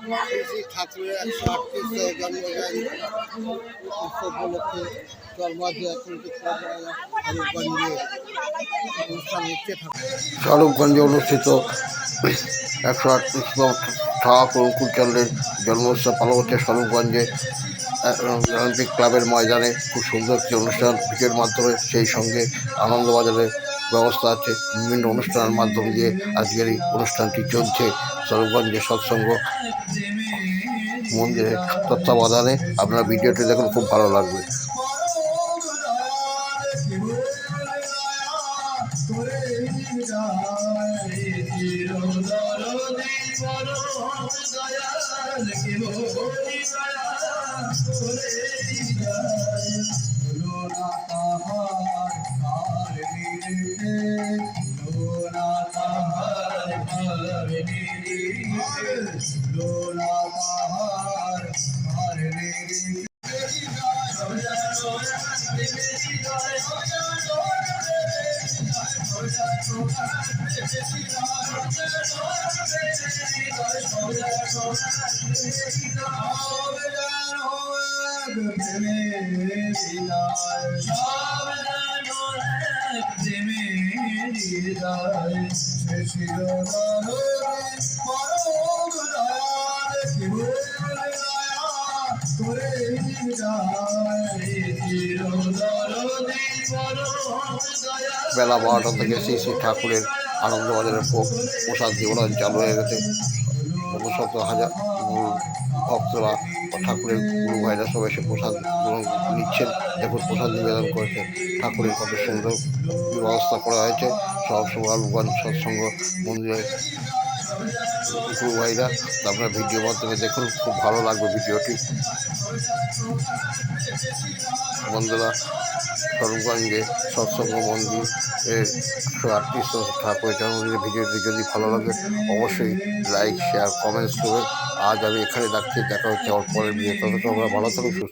শ্রী শ্রী ঠাকুরের 138তম জন্মজয়ন্তী উৎসব উপলক্ষে চরমাঝি অর্থনৈতিক স্বরূপগঞ্জে অনুষ্ঠান হচ্ছে। স্বরূপগঞ্জে অনুষ্ঠিত 138তম ঠাকুর অনুকূলচন্দ্রের জন্মোৎসব পালন হচ্ছে স্বরূপগঞ্জে অলিম্পিক ক্লাবের ময়দানে। খুব সুন্দর একটি অনুষ্ঠান ভিডিওর মাধ্যমে, সেই সঙ্গে আনন্দবাজারের ব্যবস্থা আছে। বিভিন্ন অনুষ্ঠানের মাধ্যম দিয়ে আজকের এই অনুষ্ঠানটি চলছে স্বরূপগঞ্জে সৎসঙ্গ মন্দিরের তত্ত্বাবধানে। আপনারা ভিডিওটি দেখুন, খুব ভালো লাগবে। বেলা 12টা থেকে শ্রী শ্রী ঠাকুরের আনন্দবাজারের প্রসাদ বিতরণ চালু হয়ে গেছে। শত হাজার ভক্তরা ঠাকুরের গুরু ভাইরা সবাই এসে প্রসাদ নিচ্ছেন। দেখুন প্রসাদ নিবেদন করেছেন। ঠাকুরের কত সুন্দর ব্যবস্থা করা হয়েছে। সব গোপালগঞ্জ সৎসঙ্গ মন্দিরের গুরু ভাইরা। আপনার ভিডিও মাধ্যমে দেখুন, খুব ভালো লাগবে ভিডিওটি। বন্ধুরা, স্বরূপগঞ্জে সৎসঙ্গ মন্দির এর 138তম ঠাকুরের জন্মদিনের ভিডিওটি যদি ভালো লাগে অবশ্যই লাইক, শেয়ার, কমেন্টস করবেন। আজ আমি এখানে রাখছি, দেখা হচ্ছে আমার পরের ভিডিও। ততক্ষণ আমরা ভালো থাকুন, সুস্থ